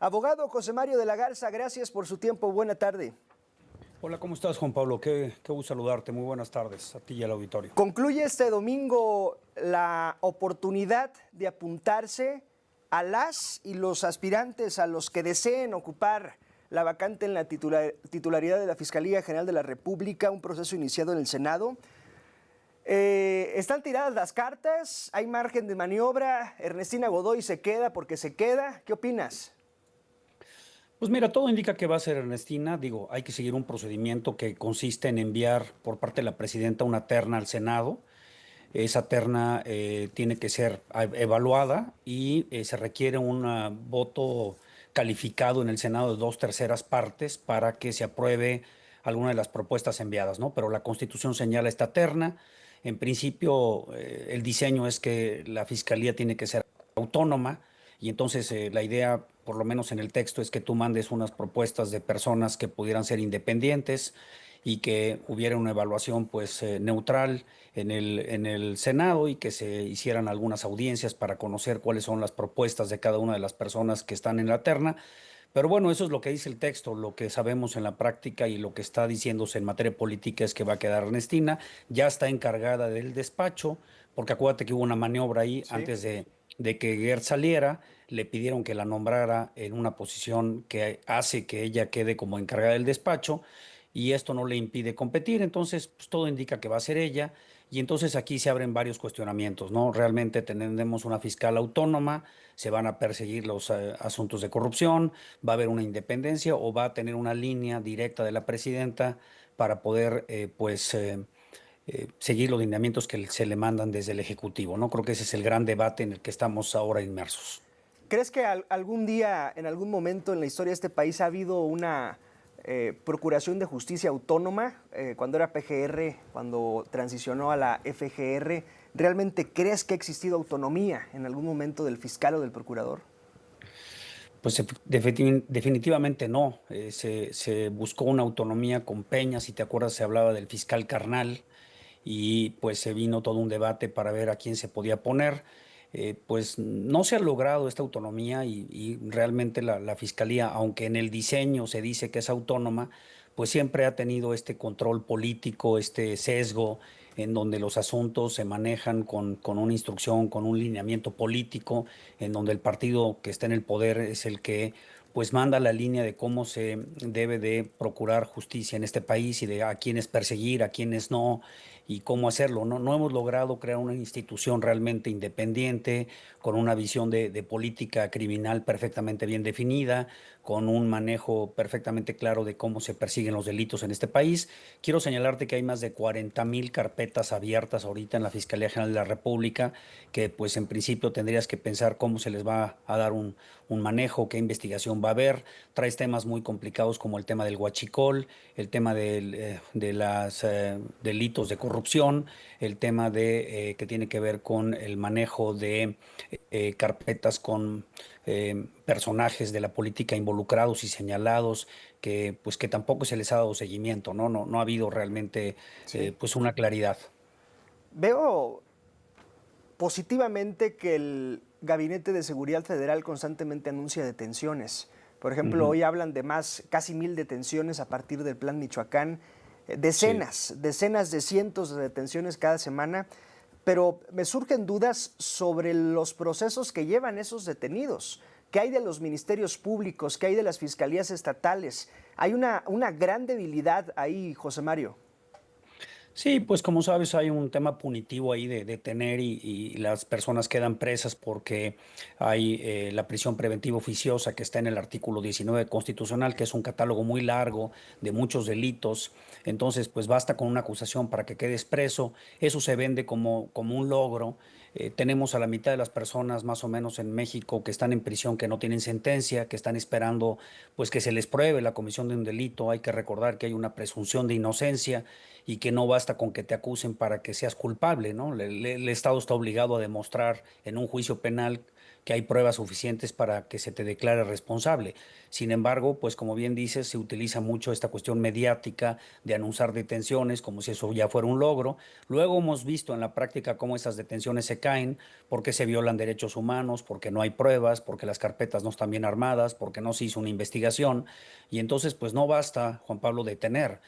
Abogado José Mario de la Garza, gracias por su tiempo. Buena tarde. Hola, ¿cómo estás, Juan Pablo? Qué gusto saludarte. Muy buenas tardes a ti y al auditorio. Concluye este domingo la oportunidad de apuntarse a las y los aspirantes a los que deseen ocupar la vacante en la titularidad de la Fiscalía General de la República, un proceso iniciado en el Senado. Están tiradas las cartas, hay margen de maniobra, Ernestina Godoy se queda porque se queda. ¿Qué opinas? Pues mira, todo indica que va a ser Ernestina. Digo, hay que seguir un procedimiento que consiste en enviar por parte de la presidenta una terna al Senado. Esa terna tiene que ser evaluada y se requiere un voto calificado en el Senado de 2/3 partes para que se apruebe alguna de las propuestas enviadas, ¿no? Pero la Constitución señala esta terna. En principio, el diseño es que la Fiscalía tiene que ser autónoma y entonces la idea, por lo menos en el texto, es que tú mandes unas propuestas de personas que pudieran ser independientes y que hubiera una evaluación pues neutral en el Senado y que se hicieran algunas audiencias para conocer cuáles son las propuestas de cada una de las personas que están en la terna. Pero bueno, eso es lo que dice el texto. Lo que sabemos en la práctica y lo que está diciéndose en materia política es que va a quedar Ernestina. Ya está encargada del despacho, porque acuérdate que hubo una maniobra ahí Sí. antes de que Gertz saliera. Le pidieron que la nombrara en una posición que hace que ella quede como encargada del despacho y esto no le impide competir. Entonces, pues, todo indica que va a ser ella. Y entonces aquí se abren varios cuestionamientos, ¿no? Realmente tenemos una fiscal autónoma, se van a perseguir los asuntos de corrupción, va a haber una independencia o va a tener una línea directa de la presidenta para poder, seguir los lineamientos que se le mandan desde el Ejecutivo, ¿no? Creo que ese es el gran debate en el que estamos ahora inmersos. ¿Crees que algún día, en algún momento en la historia de este país ha habido una Procuración de Justicia autónoma, cuando era PGR, cuando transicionó a la FGR? ¿Realmente crees que ha existido autonomía en algún momento del fiscal o del procurador? Pues definitivamente no. Se buscó una autonomía con Peña, si te acuerdas, se hablaba del fiscal carnal y pues se vino todo un debate para ver a quién se podía poner. Pues no se ha logrado esta autonomía y realmente la Fiscalía, aunque en el diseño se dice que es autónoma, pues siempre ha tenido este control político, este sesgo, en donde los asuntos se manejan con una instrucción, con un lineamiento político, en donde el partido que está en el poder es el que pues manda la línea de cómo se debe de procurar justicia en este país y de a quiénes perseguir, a quiénes no y cómo hacerlo. No hemos logrado crear una institución realmente independiente, con una visión de política criminal perfectamente bien definida, con un manejo perfectamente claro de cómo se persiguen los delitos en este país. Quiero señalarte que hay más de 40,000 carpetas abiertas ahorita en la Fiscalía General de la República, que pues en principio tendrías que pensar cómo se les va a dar un manejo, qué investigación va a haber. Traes temas muy complicados como el tema del huachicol, el tema de los delitos de corrupción, el tema que tiene que ver con el manejo de carpetas con personajes de la política involucrados y señalados que pues que tampoco se les ha dado seguimiento, ¿no? No ha habido realmente Sí. pues una claridad. Veo positivamente que el Gabinete de Seguridad Federal constantemente anuncia detenciones. Por ejemplo, Ujú. hoy hablan de casi 1,000 detenciones a partir del Plan Michoacán, Sí. decenas de cientos de detenciones cada semana, pero me surgen dudas sobre los procesos que llevan esos detenidos. ¿Qué hay de los ministerios públicos? ¿Qué hay de las fiscalías estatales? Hay una gran debilidad ahí, José Mario. Sí, pues como sabes, hay un tema punitivo ahí de detener y las personas quedan presas porque hay la prisión preventiva oficiosa que está en el artículo 19 constitucional, que es un catálogo muy largo de muchos delitos. Entonces, pues basta con una acusación para que quedes preso. Eso se vende como un logro. Tenemos a la mitad de las personas más o menos en México que están en prisión, que no tienen sentencia, que están esperando pues que se les pruebe la comisión de un delito. Hay que recordar que hay una presunción de inocencia y que no basta con que te acusen para que seas culpable, ¿no? El Estado está obligado a demostrar en un juicio penal que hay pruebas suficientes para que se te declare responsable. Sin embargo, pues como bien dices, se utiliza mucho esta cuestión mediática de anunciar detenciones como si eso ya fuera un logro. Luego hemos visto en la práctica cómo esas detenciones se caen, porque se violan derechos humanos, porque no hay pruebas, porque las carpetas no están bien armadas, porque no se hizo una investigación. Y entonces, pues no basta, Juan Pablo, detener.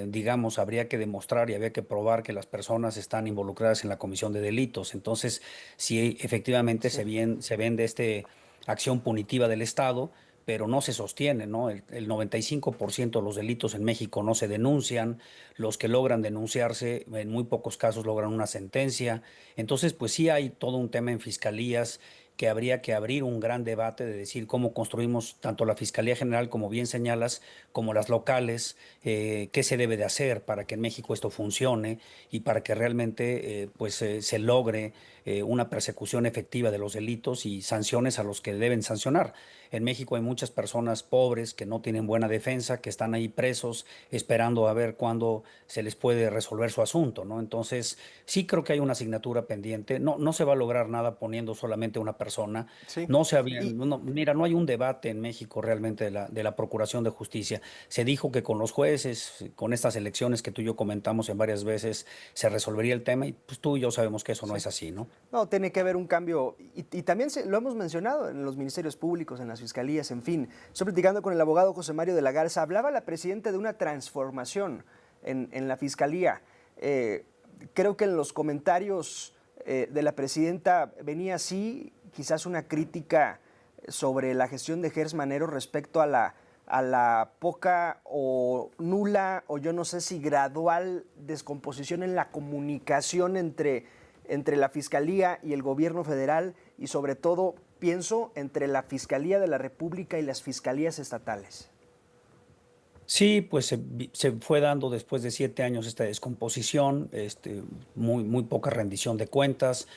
Digamos, habría que demostrar y habría que probar que las personas están involucradas en la comisión de delitos. Entonces, si efectivamente Sí. se vende acción punitiva del Estado, pero no se sostiene, ¿no? El 95% de los delitos en México no se denuncian, los que logran denunciarse en muy pocos casos logran una sentencia. Entonces, pues sí hay todo un tema en fiscalías que habría que abrir un gran debate de decir cómo construimos tanto la Fiscalía General, como bien señalas, como las locales, qué se debe de hacer para que en México esto funcione y para que realmente se logre una persecución efectiva de los delitos y sanciones a los que deben sancionar. En México hay muchas personas pobres que no tienen buena defensa, que están ahí presos esperando a ver cuándo se les puede resolver su asunto, ¿no? Entonces, sí creo que hay una asignatura pendiente. No, no se va a lograr nada poniendo solamente una persona. Sí. No se había, Y, mira, no hay un debate en México realmente de la Procuración de Justicia. Se dijo que con los jueces, con estas elecciones que tú y yo comentamos en varias veces, se resolvería el tema y pues tú y yo sabemos que eso no sí. es así, ¿no? No, tiene que haber un cambio. Y también lo hemos mencionado en los ministerios públicos, en las fiscalías, en fin. Estoy platicando con el abogado José Mario de la Garza. Hablaba la presidenta de una transformación en la fiscalía. Creo que en los comentarios de la presidenta venía así, quizás una crítica sobre la gestión de Gers Manero respecto a la poca o nula, o yo no sé si gradual descomposición en la comunicación entre la Fiscalía y el gobierno federal, y sobre todo, pienso, entre la Fiscalía de la República y las fiscalías estatales. Sí, pues se fue dando después de 7 años esta descomposición, muy poca rendición de cuentas,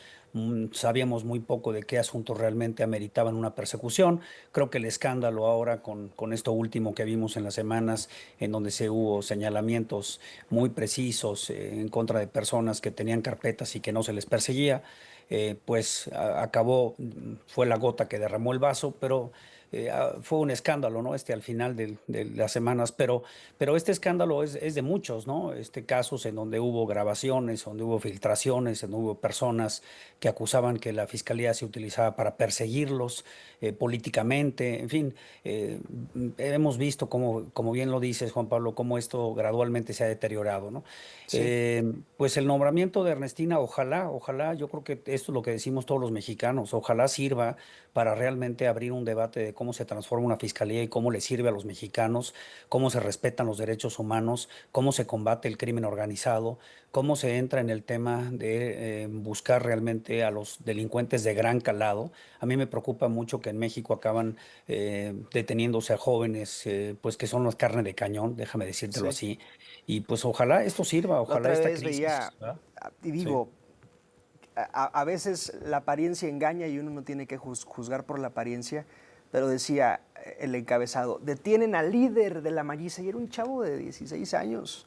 sabíamos muy poco de qué asuntos realmente ameritaban una persecución. Creo que el escándalo ahora con esto último que vimos en las semanas, en donde se hubo señalamientos muy precisos en contra de personas que tenían carpetas y que no se les perseguía, acabó, fue la gota que derramó el vaso, pero fue un escándalo, ¿no? Al final de las semanas, pero este escándalo es de muchos, ¿no? Casos en donde hubo grabaciones, donde hubo filtraciones, en donde hubo personas que acusaban que la fiscalía se utilizaba para perseguirlos políticamente, en fin, hemos visto, como bien lo dices, Juan Pablo, cómo esto gradualmente se ha deteriorado, ¿no? Sí. Pues el nombramiento de Ernestina, ojalá, yo creo que esto es lo que decimos todos los mexicanos, ojalá sirva para realmente abrir un debate de cómo se transforma una fiscalía y cómo le sirve a los mexicanos, cómo se respetan los derechos humanos, cómo se combate el crimen organizado, cómo se entra en el tema de buscar realmente a los delincuentes de gran calado. A mí me preocupa mucho que en México acaban deteniéndose a jóvenes, pues que son las carne de cañón, déjame decírtelo Sí. así. Y pues ojalá esto sirva, La ojalá otra esta vez crisis, veía, ¿verdad? y Sí. digo, a veces la apariencia engaña y uno no tiene que juzgar por la apariencia, pero decía el encabezado, detienen al líder de la Malliza y era un chavo de 16 años,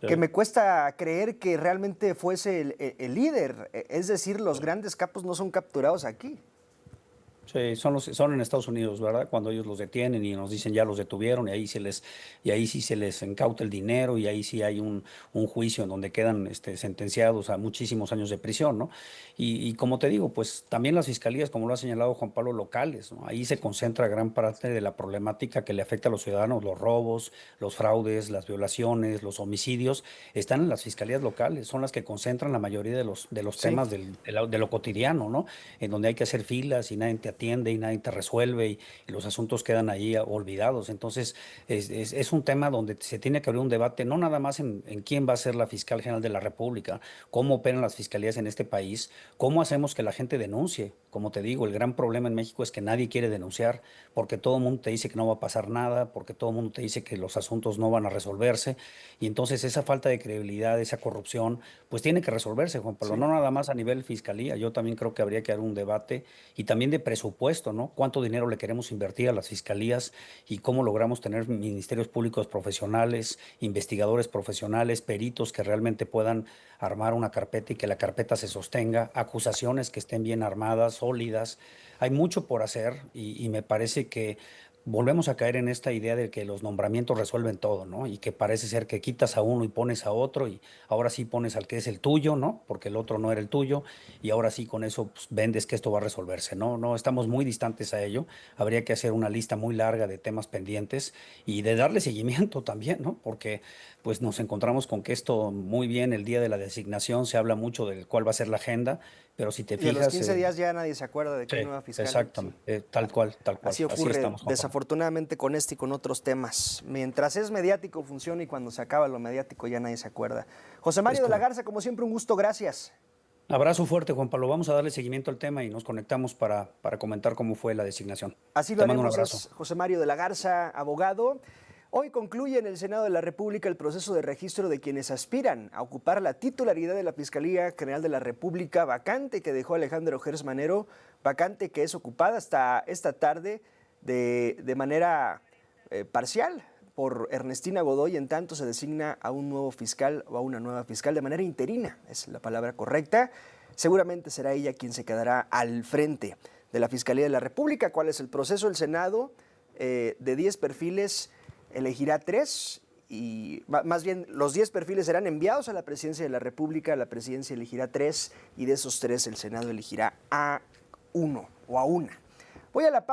que Sí. me cuesta creer que realmente fuese el líder. Es decir, los grandes capos no son capturados aquí. Sí, son en Estados Unidos, ¿verdad? Cuando ellos los detienen y nos dicen ya los detuvieron y y ahí sí se les incauta el dinero y ahí sí hay un juicio en donde quedan sentenciados a muchísimos años de prisión, ¿no? Y como te digo, pues también las fiscalías, como lo ha señalado Juan Pablo, locales, ¿no? Ahí se concentra gran parte de la problemática que le afecta a los ciudadanos, los robos, los fraudes, las violaciones, los homicidios, están en las fiscalías locales, son las que concentran la mayoría de los Sí, temas de lo cotidiano, ¿no? En donde hay que hacer filas y nadie te atiende y nadie te resuelve y los asuntos quedan ahí olvidados. Entonces, es un tema donde se tiene que abrir un debate, no nada más en quién va a ser la fiscal general de la República, cómo operan las fiscalías en este país, cómo hacemos que la gente denuncie. Como te digo, el gran problema en México es que nadie quiere denunciar porque todo el mundo te dice que no va a pasar nada, porque todo el mundo te dice que los asuntos no van a resolverse. Y entonces esa falta de credibilidad, esa corrupción, pues tiene que resolverse, Juan Pablo, sí. no nada más a nivel fiscalía. Yo también creo que habría que dar un debate y también de presupuesto presupuesto, ¿no? Cuánto dinero le queremos invertir a las fiscalías y cómo logramos tener ministerios públicos profesionales, investigadores profesionales, peritos que realmente puedan armar una carpeta y que la carpeta se sostenga, acusaciones que estén bien armadas, sólidas. Hay mucho por hacer y me parece que volvemos a caer en esta idea de que los nombramientos resuelven todo, ¿no? Y que parece ser que quitas a uno y pones a otro y ahora sí pones al que es el tuyo, ¿no? Porque el otro no era el tuyo y ahora sí con eso pues, vendes que esto va a resolverse, ¿no? No, estamos muy distantes a ello. Habría que hacer una lista muy larga de temas pendientes y de darle seguimiento también, ¿no? Porque pues nos encontramos con que esto muy bien el día de la designación se habla mucho del cuál va a ser la agenda, pero si te Y a los fijas... 15 días ya nadie se acuerda de que hay sí, nueva fiscal. Sí. exactamente, tal cual, tal cual. Así Así ocurre estamos, Juan Pablo. desafortunadamente con este y con otros temas. Mientras es mediático funciona y cuando se acaba lo mediático ya nadie se acuerda. José Es Mario de la correcto. Garza, como siempre, un gusto, gracias. Abrazo fuerte, Juan Pablo. Vamos a darle seguimiento al tema y nos conectamos para comentar cómo fue la designación. Así lo Te mando un haremos, abrazo. es José Mario de la Garza, abogado. Hoy concluye en el Senado de la República el proceso de registro de quienes aspiran a ocupar la titularidad de la Fiscalía General de la República, vacante que dejó Alejandro Gers Manero, vacante que es ocupada hasta esta tarde de manera parcial por Ernestina Godoy. En tanto se designa a un nuevo fiscal o a una nueva fiscal de manera interina, es la palabra correcta. Seguramente será ella quien se quedará al frente de la Fiscalía de la República. ¿Cuál es el proceso? El Senado, de 10 perfiles, elegirá 3 y más bien los 10 perfiles serán enviados a la Presidencia de la República, la Presidencia elegirá 3 y de esos 3 el Senado elegirá a uno o a una. Voy a la pausa.